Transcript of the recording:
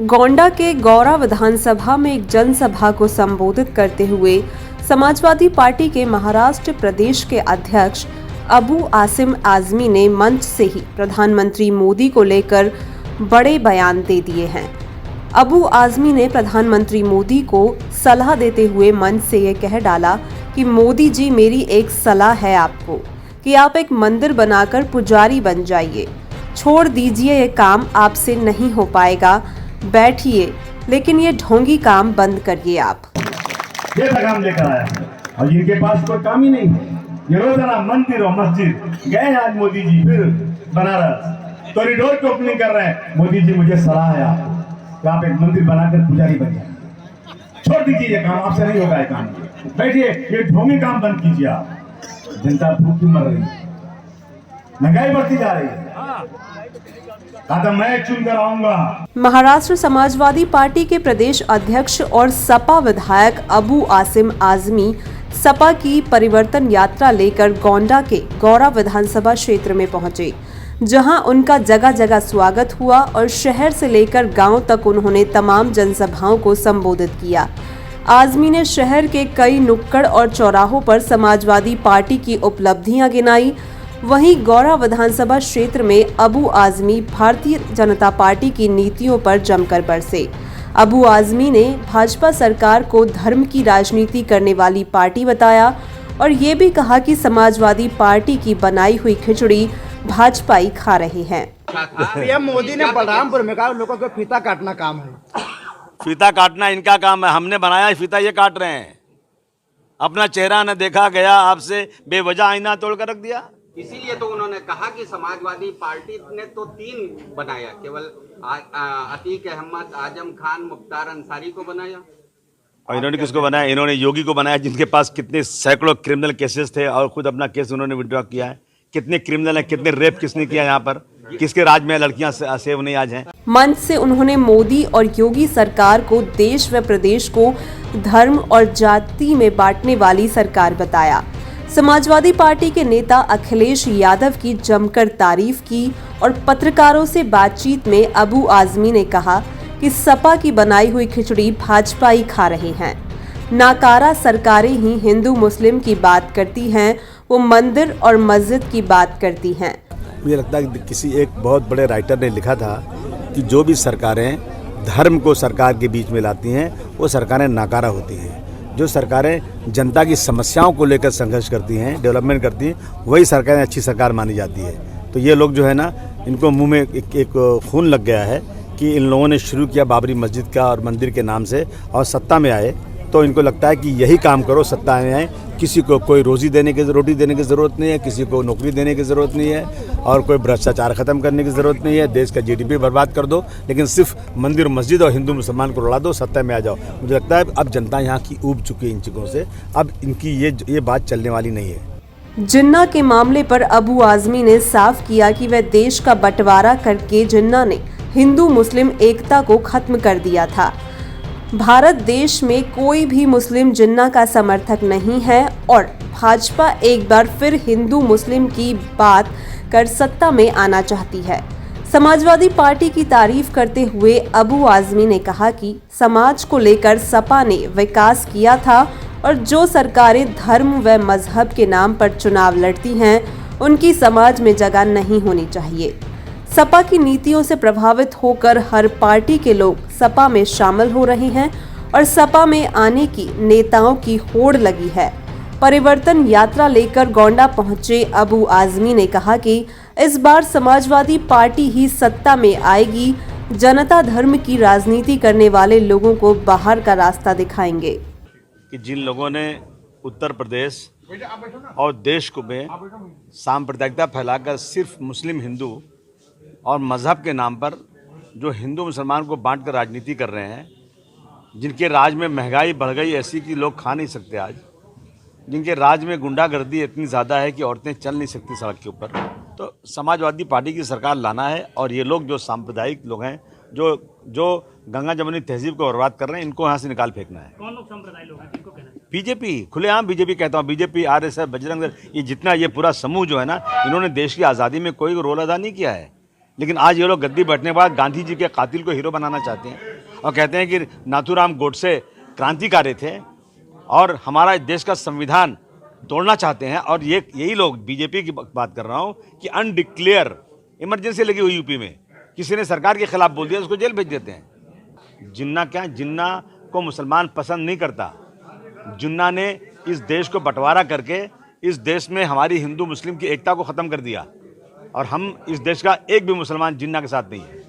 गोंडा के गौरा विधानसभा में एक जनसभा को संबोधित करते हुए समाजवादी पार्टी के महाराष्ट्र प्रदेश के अध्यक्ष अबू आसिम आजमी ने मंच से ही प्रधानमंत्री मोदी को लेकर बड़े बयान दे दिए हैं। अबू आजमी ने प्रधानमंत्री मोदी को सलाह देते हुए मंच से ये कह डाला कि मोदी जी, मेरी एक सलाह है आपको कि आप एक मंदिर बनाकर पुजारी बन जाइए। छोड़ दीजिए, ये काम आपसे नहीं हो पाएगा, बैठिए, लेकिन ये ढोंगी काम बंद करिए। आप ये काम लेकर आया और जिनके पास कोई काम ही नहीं, ये रोजाना मंदिर और मस्जिद गए। आज मोदी जी फिर बनारस कॉरिडोर की ओपनिंग कर रहे हैं। मोदी जी, मुझे सलाह है आपको कि आप एक मंदिर बनाकर पुजारी बन जाए। छोड़ दीजिए, ये काम आपसे नहीं होगा। ये काम बैठिए, ये ढोंगी काम बंद कीजिए। आप जनता भूखी मर रही है, महंगाई बढ़ती जा रही है, मैं चुनकर आऊंगा। महाराष्ट्र समाजवादी पार्टी के प्रदेश अध्यक्ष और सपा विधायक अबू आसिम आजमी सपा की परिवर्तन यात्रा लेकर गोंडा के गौरा विधानसभा क्षेत्र में पहुंचे, जहां उनका जगह जगह स्वागत हुआ और शहर से लेकर गांव तक उन्होंने तमाम जनसभाओं को संबोधित किया। आजमी ने शहर के कई नुक्कड़ और चौराहों पर समाजवादी पार्टी की उपलब्धियां गिनाई। वहीं गौरा विधानसभा क्षेत्र में अबू आजमी भारतीय जनता पार्टी की नीतियों पर जमकर बरसे। अबू आजमी ने भाजपा सरकार को धर्म की राजनीति करने वाली पार्टी बताया और ये भी कहा कि समाजवादी पार्टी की बनाई हुई खिचड़ी भाजपाई खा रहे हैं। पीएम मोदी ने बलरामपुर में कहा लोगों को फीता काटना काम है। फीता काटना इनका काम है, हमने बनाया है फीता, ये काट रहे हैं। अपना चेहरा न देखा गया, आपसे बेवजह आईना तोड़ कर रख दिया। इसीलिए तो उन्होंने कहा कि समाजवादी पार्टी ने तो 3 बनाया, केवल अतीक अहमद, आजम खान, मुख्तार अंसारी को बनाया। और इन्होंने किसको बनाया? इन्होंने योगी को बनाया, जिनके पास कितने सैकड़ों क्रिमिनल केसेस थे और खुद अपना केस उन्होंने विड्रॉ किया है। कितने क्रिमिनल हैं, कितने रेप किसने किया यहाँ पर, किसके राज में लड़कियां सेव नहीं आज हैं। मंच से उन्होंने मोदी और योगी सरकार को देश व प्रदेश को धर्म और जाति में बांटने वाली सरकार बताया। समाजवादी पार्टी के नेता अखिलेश यादव की जमकर तारीफ की और पत्रकारों से बातचीत में अबू आजमी ने कहा कि सपा की बनाई हुई खिचड़ी भाजपा ही खा रहे हैं। नाकारा सरकारें ही हिंदू मुस्लिम की बात करती हैं, वो मंदिर और मस्जिद की बात करती हैं। मुझे लगता है कि किसी एक बहुत बड़े राइटर ने लिखा था कि जो भी सरकारें धर्म को सरकार के बीच में लाती हैं वो सरकारें नाकारा होती हैं। जो सरकारें जनता की समस्याओं को लेकर संघर्ष करती हैं, डेवलपमेंट करती हैं, वही सरकारें अच्छी सरकार मानी जाती है। तो ये लोग जो है ना, इनको मुंह में एक खून लग गया है कि इन लोगों ने शुरू किया बाबरी मस्जिद का और मंदिर के नाम से, और सत्ता में आए तो इनको लगता है कि यही काम करो, सत्ता में आए। किसी को कोई रोटी देने की ज़रूरत नहीं है, किसी को नौकरी देने की ज़रूरत नहीं है, और कोई भ्रष्टाचार ख़त्म करने की ज़रूरत नहीं है। देश का जीडीपी बर्बाद कर दो, लेकिन सिर्फ मंदिर मस्जिद और हिंदू मुसलमान को लड़ा दो, सत्ता में आ जाओ। मुझे लगता है अब जनता यहाँ की ऊब चुकी है इन चीज़ों से। अब इनकी ये बात चलने वाली नहीं है। जिन्ना के मामले पर अबू आजमी ने साफ किया कि वह देश का बंटवारा करके जिन्ना ने हिंदू मुस्लिम एकता को खत्म कर दिया था। भारत देश में कोई भी मुस्लिम जिन्ना का समर्थक नहीं है और भाजपा एक बार फिर हिंदू मुस्लिम की बात कर सत्ता में आना चाहती है। समाजवादी पार्टी की तारीफ करते हुए अबू आजमी ने कहा कि समाज को लेकर सपा ने विकास किया था और जो सरकारें धर्म व मजहब के नाम पर चुनाव लड़ती हैं, उनकी समाज में जगह नहीं होनी चाहिए। सपा की नीतियों से प्रभावित होकर हर पार्टी के लोग सपा में शामिल हो रहे हैं और सपा में आने की नेताओं की होड़ लगी है। परिवर्तन यात्रा लेकर गोंडा पहुंचे अबू आजमी ने कहा कि इस बार समाजवादी पार्टी ही सत्ता में आएगी। जनता धर्म की राजनीति करने वाले लोगों को बाहर का रास्ता दिखाएंगे। कि जिन लोगों ने उत्तर प्रदेश और देश को में सांप्रदायिकता फैलाकर सिर्फ मुस्लिम हिंदू और मज़हब के नाम पर जो हिंदू मुसलमान को बांट कर राजनीति कर रहे हैं, जिनके राज में महंगाई बढ़ गई ऐसी कि लोग खा नहीं सकते आज, जिनके राज में गुंडागर्दी इतनी ज़्यादा है कि औरतें चल नहीं सकती सड़क के ऊपर, तो समाजवादी पार्टी की सरकार लाना है। और ये लोग जो सांप्रदायिक लोग हैं, जो गंगा जमुनी तहजीब को बर्बाद कर रहे हैं, इनको यहाँ से निकाल फेंकना है। कौन लोग सांप्रदायिक लोग हैं, किनको कहना है? बीजेपी, खुलेआम बीजेपी कहता हूँ, बीजेपी, आरएसएस, बजरंग दल, ये जितना ये पूरा समूह जो है ना, इन्होंने देश की आज़ादी में कोई रोल अदा नहीं किया है। लेकिन आज ये लोग गद्दी बैठने के बाद गांधी जी के कातिल को हीरो बनाना चाहते हैं। और कहते हैं कि नाथूराम गोडसे क्रांतिकारी थे और हमारा देश का संविधान तोड़ना चाहते हैं। और ये यही लोग, बीजेपी की बात कर रहा हूँ, कि अनडिक्लेयर इमरजेंसी लगी हुई यूपी में, किसी ने सरकार के खिलाफ बोल दिया उसको जेल भेज देते हैं। जिन्ना क्या, जिन्ना को मुसलमान पसंद नहीं करता। जिन्ना ने इस देश को बंटवारा करके इस देश में हमारी हिंदू मुस्लिम की एकता को ख़त्म कर दिया और हम इस देश का एक भी मुसलमान जिन्ना के साथ नहीं है।